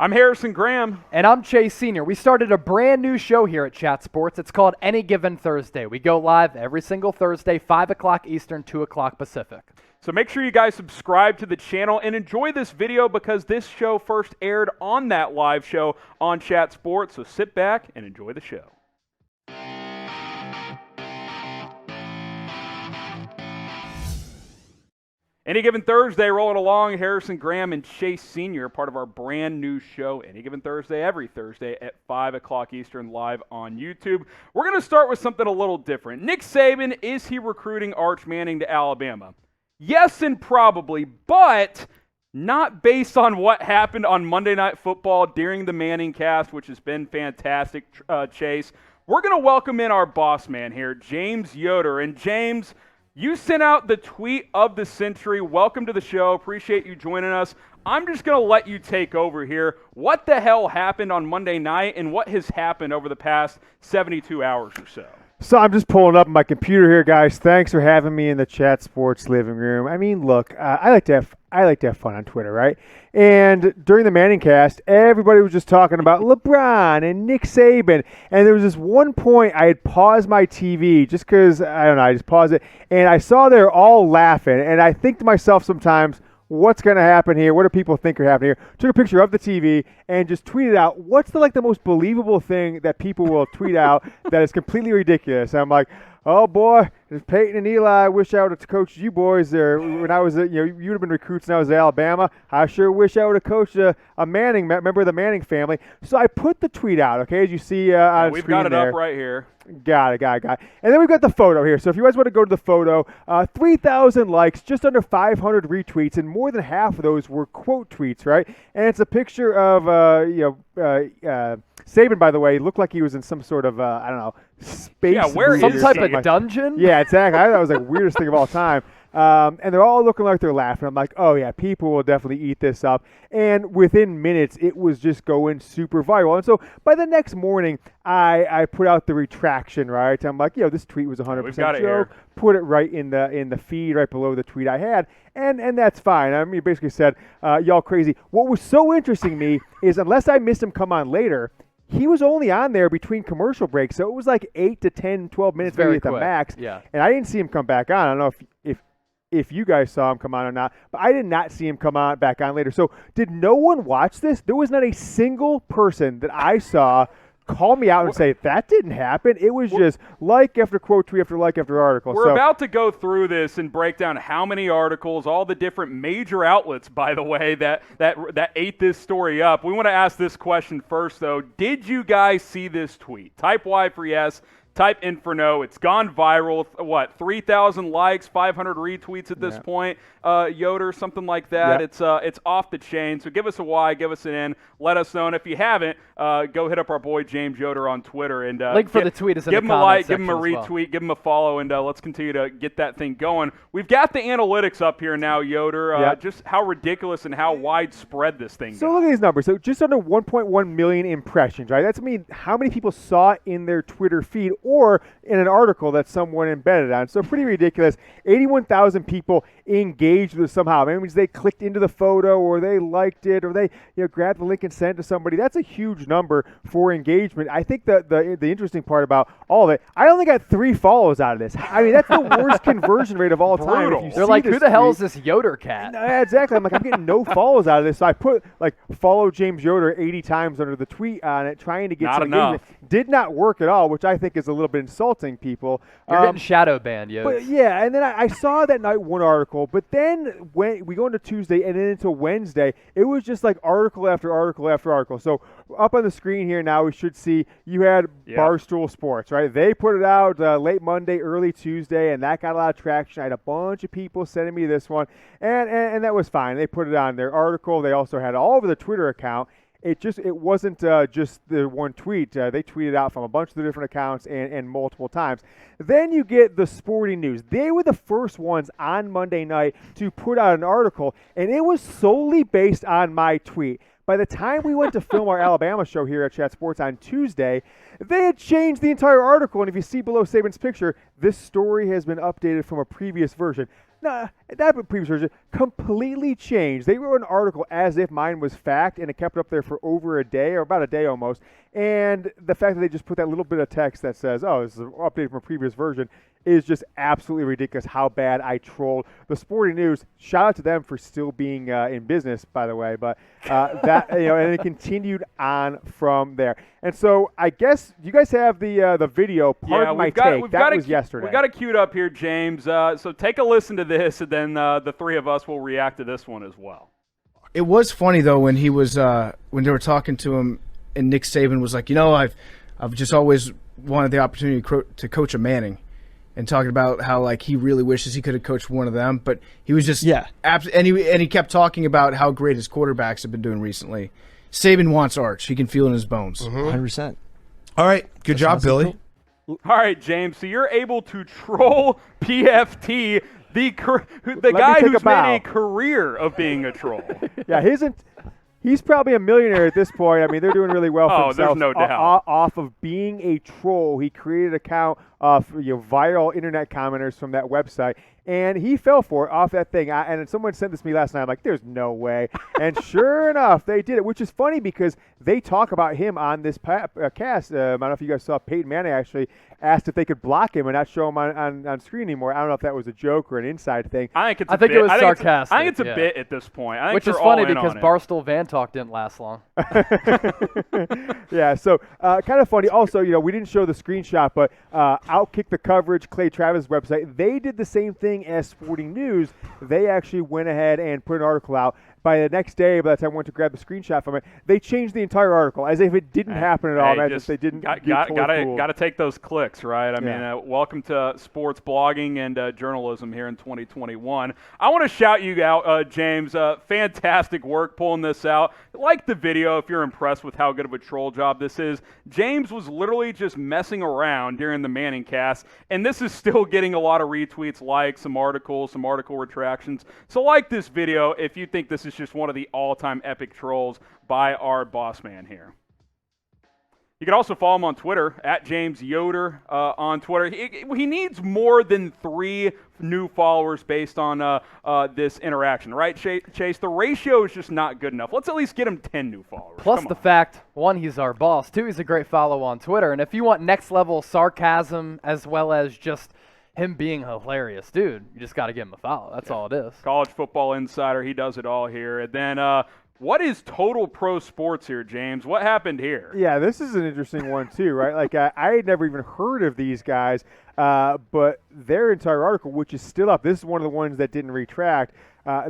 I'm Harrison Graham. And I'm Chase Sr. We started a brand new show here at Chat Sports. It's called Any Given Thursday. We go live every single Thursday, 5 o'clock Eastern, 2 o'clock Pacific. So make sure you guys subscribe to the channel and enjoy this video because this show first aired on that live show on Chat Sports. So sit back and enjoy the show. Any Given Thursday, rolling along, Harrison Graham and Chase Sr., part of our brand new show, Any Given Thursday, every Thursday at 5 o'clock Eastern, live on YouTube. We're going to start with something a little different. Nick Saban, is he recruiting Arch Manning to Alabama? Yes, and probably, but not based on what happened on Monday Night Football during the Manningcast, which has been fantastic, Chase. We're going to welcome in our boss man here, James Yoder. And James, you sent out the tweet of the century. Welcome to the show. Appreciate you joining us. I'm just going to let you take over here. What the hell happened on Monday night, and what has happened over the past 72 hours or so? So I'm just pulling up my computer here, guys. Thanks for having me in the Chat Sports living room. I mean, look, I like to have fun on Twitter, right? And during the Manningcast, everybody was just talking about LeBron and Nick Saban. And there was this one point I had paused my TV just because, I don't know, I just paused it. And I saw they're all laughing. And I think to myself sometimes, what's going to happen here? What do people think are happening here? Took a picture of the TV and just tweeted out, what's the most believable thing that people will tweet out that is completely ridiculous? And I'm like, oh boy, there's Peyton and Eli. I wish I would have coached you boys there when I was at, you would have been recruits when I was at Alabama. I sure wish I would have coached a Manning, member of the Manning family. So I put the tweet out, okay, as you see on we've screen got it there. up right here. Got it. And then we've got the photo here. So if you guys want to go to the photo, 3,000 likes, just under 500 retweets, and more than half of those were quote tweets, right? And it's a picture of, Saban, by the way, looked like he was in some sort of, I don't know, space. Yeah, where movie Some is type Saban? of dungeon? Yeah, exactly. I thought that was the weirdest thing of all time. And they're all looking like they're laughing. I'm like, oh, yeah, people will definitely eat this up. And within minutes, it was just going super viral. And so by the next morning, I put out the retraction, right? I'm like, this tweet was 100% joke. Here. Put it right in the feed right below the tweet I had. And that's fine. I mean, basically said, y'all crazy. What was so interesting to me is unless I missed him come on later, he was only on there between commercial breaks, so it was like 8 to 10, 12 minutes maybe at the max. Yeah. And I didn't see him come back on. I don't know if you guys saw him come on or not, but I did not see him come on back on later. So did no one watch this? There was not a single person that I saw call me out and say, that didn't happen. It was just like after quote tweet after like after article. We're about to go through this and break down how many articles, all the different major outlets, by the way, that ate this story up. We want to ask this question first, though. Did you guys see this tweet? Type Y for yes. Type in for no. It's gone viral. 3,000 likes, 500 retweets at this point. Yoder, something like that. Yeah. It's off the chain. So give us a Y, give us an N. Let us know. And if you haven't, go hit up our boy James Yoder on Twitter and link for the tweet is in the give him a like, give section him a retweet, give him a follow, and let's continue to get that thing going. We've got the analytics up here now, Yoder. Just how ridiculous and how widespread this thing is. So look at these numbers. So just under 1.1 million impressions, right? That's how many people saw it in their Twitter feed or in an article that someone embedded on. So pretty ridiculous. 81,000 people engaged with it somehow. Maybe they clicked into the photo or they liked it or they grabbed the link and sent it to somebody. That's a huge number for engagement. I think the interesting part about all of it, I only got 3 follows out of this. I mean, that's the worst conversion rate of all time. If you They're see like, this who the hell tweet, is this Yoder cat? Exactly. I'm like, I'm getting no follows out of this. So I put follow James Yoder 80 times under the tweet on it, trying to get some engagement. Did not work at all, which I think is a little bit insulting people. You're getting shadow banned, Yoder. But yeah, and then I saw that night one article, but then when we go into Tuesday and then into Wednesday, it was just like article after article after article. So up on the screen here now, we should see you had Barstool Sports, right? They put it out late Monday, early Tuesday, and that got a lot of traction. I had a bunch of people sending me this one, and that was fine. They put it on their article. They also had it all over the Twitter account. It wasn't just the one tweet. They tweeted out from a bunch of the different accounts and multiple times. Then you get the Sporting News. They were the first ones on Monday night to put out an article, and it was solely based on my tweet. By the time we went to film our Alabama show here at Chat Sports on Tuesday, they had changed the entire article. And if you see below Saban's picture, this story has been updated from a previous version. No, that previous version completely changed. They wrote an article as if mine was fact, and it kept it up there for over a day, or about a day almost. And the fact that they just put that little bit of text that says, "Oh, this is an update from a previous version," is just absolutely ridiculous. How bad I trolled the Sporting News. Shout out to them for still being in business, by the way. But that and it continued on from there. And so I guess you guys have the video. Pardon my take. That was yesterday. We got it queued up here, James. So take a listen to this, and then the three of us will react to this one as well. It was funny though when he was when they were talking to him, and Nick Saban was like, I've just always wanted the opportunity to coach a Manning, and talking about how like he really wishes he could have coached one of them, but he was just and he kept talking about how great his quarterbacks have been doing recently. Saban wants Arch. He can feel it in his bones. 100%. All right. Good job, Billy. All right, James. So you're able to troll PFT, the guy who's made a career of being a troll. Yeah, he's probably a millionaire at this point. I mean, they're doing really well for themselves. There's no doubt. Off of being a troll, he created an account of viral internet commenters from that website, and he fell for it off that thing. And someone sent this to me last night. I'm like, there's no way. And sure enough, they did it, which is funny because they talk about him on this cast. I don't know if you guys saw Peyton Manning actually asked if they could block him and not show him on screen anymore. I don't know if that was a joke or an inside thing. I think it was sarcastic. I think it's a bit at this point. Which is funny because Barstool Van Talk didn't last long. Yeah, so kind of funny. Also, we didn't show the screenshot, but OutKick the coverage, Clay Travis' website, they did the same thing as Sporting News. They actually went ahead and put an article out. By the next day, by the time I went to grab the screenshot from it, they changed the entire article as if it didn't happen at all. They didn't. Gotta take those clicks, right? I mean, welcome to sports blogging and journalism here in 2021. I want to shout you out, James. Fantastic work pulling this out. Like the video if you're impressed with how good of a troll job this is. James was literally just messing around during the Manningcast, and this is still getting a lot of retweets, likes, some article retractions. So like this video if you think this is just one of the all-time epic trolls by our boss man here. You can also follow him on Twitter, at James Yoder on Twitter. He needs more than 3 new followers based on this interaction, right, Chase? The ratio is just not good enough. Let's at least get him 10 new followers. Plus the fact, 1, he's our boss. 2, he's a great follow on Twitter. And if you want next-level sarcasm as well as just him being hilarious, dude, you just got to give him a follow. That's all it is. College Football Insider, he does it all here. And then what is Total Pro Sports here, James? What happened here? Yeah, this is an interesting one too, right? Like I had never even heard of these guys, but their entire article, which is still up, this is one of the ones that didn't retract.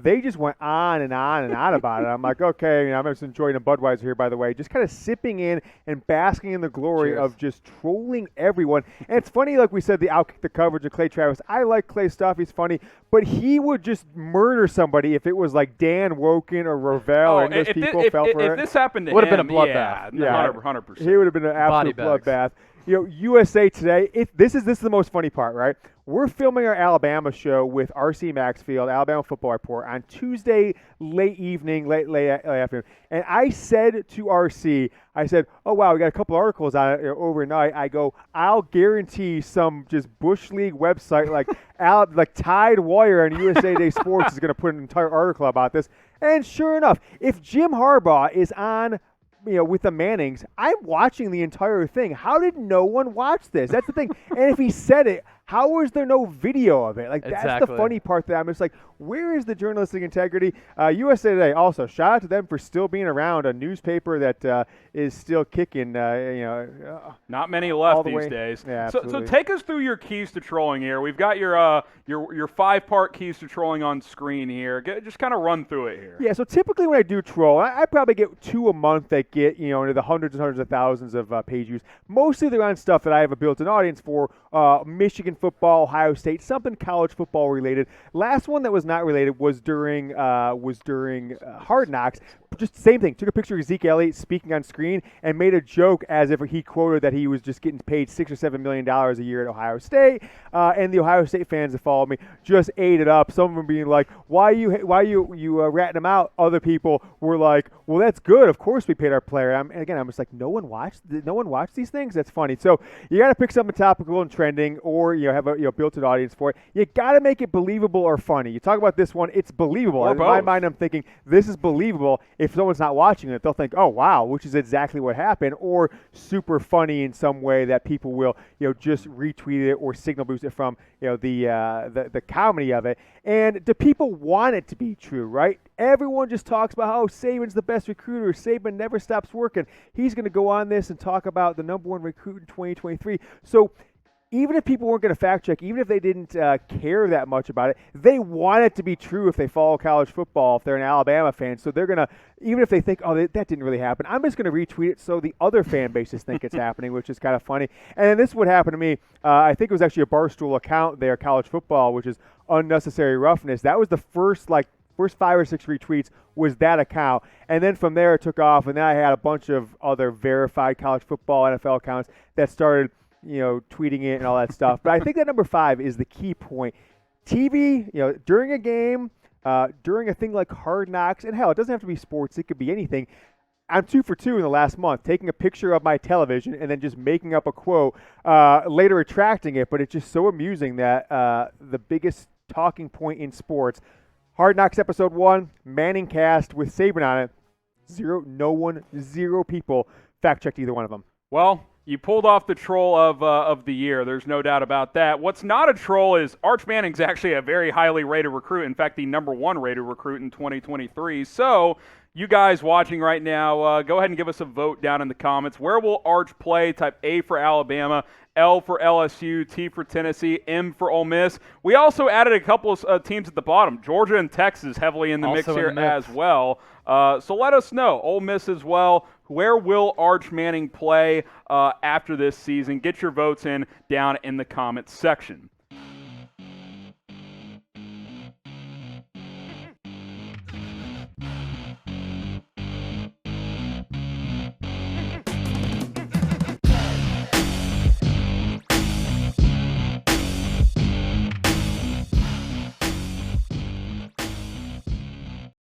They just went on and on and on about it. I'm like, okay, I'm just enjoying a Budweiser here, by the way, just kind of sipping in and basking in the glory of just trolling everyone. And it's funny, like we said, the OutKick the coverage of Clay Travis. I like Clay stuff. He's funny. But he would just murder somebody if it was like Dan Woken or Ravel and those people fell for it. If this happened to him, would have been a bloodbath. Yeah, 100%. He would have been an absolute bloodbath. USA Today, this is the most funny part, right? We're filming our Alabama show with R.C. Maxfield, Alabama Football Report, on Tuesday late evening, late afternoon. And I said to R.C., I said, oh, wow, we got a couple articles on it overnight. I go, I'll guarantee some just Bush League website like Tidewire and USA Today Sports is going to put an entire article about this. And sure enough, if Jim Harbaugh is on with the Mannings, I'm watching the entire thing. How did no one watch this? That's the thing. And if he said it, how is there no video of it? Like, that's the funny part that I'm just like, where is the journalistic integrity? USA Today, also, shout out to them for still being around, a newspaper that is still kicking, not many left these days. Yeah, so take us through your keys to trolling here. We've got your 5-part keys to trolling on screen here. Just kind of run through it here. Yeah, so typically when I do troll, I probably get 2 a month that get, into the hundreds and hundreds of thousands of page views. Mostly they're on stuff that I have a built-in audience for, Michigan football, Ohio State, something college football related. Last one that was not related, was during Hard Knocks. Just same thing. Took a picture of Zeke Elliott speaking on screen and made a joke as if he quoted that he was just getting paid $6 or $7 million a year at Ohio State. And the Ohio State fans that followed me just ate it up. Some of them being like, "Why you ratting him out?" Other people were like, "Well, that's good. Of course we paid our player." I'm just like, no one watched these things. That's funny. So you got to pick something topical and trending, or have a built-in audience for it. You got to make it believable or funny. You talk about this one, it's believable. Or in both. my mind, I'm thinking this is believable. If someone's not watching it, they'll think, "Oh wow," which is exactly what happened, or super funny in some way that people will just retweet it or signal boost it from the comedy of it. And do people want it to be true, right? Everyone just talks about how Saban's the best recruiter. Saban never stops working. He's going to go on this and talk about the number one recruit in 2023. So even if people weren't going to fact check, even if they didn't care that much about it, they want it to be true if they follow college football, if they're an Alabama fan. So they're going to, even if they think, "Oh, that didn't really happen," I'm just going to retweet it so the other fan bases think it's happening, which is kind of funny. And then this is what happened to me. I think it was actually a Barstool account there, college football, which is unnecessary roughness. That was the first 5 or 6 retweets was that account. And then from there it took off, and then I had a bunch of other verified college football, NFL accounts that started tweeting it and all that stuff. But I think that number 5 is the key point. TV, during a game, during a thing like Hard Knocks, and hell, it doesn't have to be sports. It could be anything. I'm 2 for 2 in the last month, taking a picture of my television and then just making up a quote, later retracting it. But it's just so amusing that the biggest talking point in sports, Hard Knocks episode 1, Manningcast with Saban on it, zero people fact-checked either one of them. Well, you pulled off the troll of the year. There's no doubt about that. What's not a troll is Arch Manning's actually a very highly rated recruit. In fact, the number 1 rated recruit in 2023. So you guys watching right now, go ahead and give us a vote down in the comments. Where will Arch play? Type A for Alabama, L for LSU, T for Tennessee, M for Ole Miss. We also added a couple of teams at the bottom. Georgia and Texas heavily in the mix here as well. So let us know. Ole Miss as well. Where will Arch Manning play after this season? Get your votes in down in the comments section.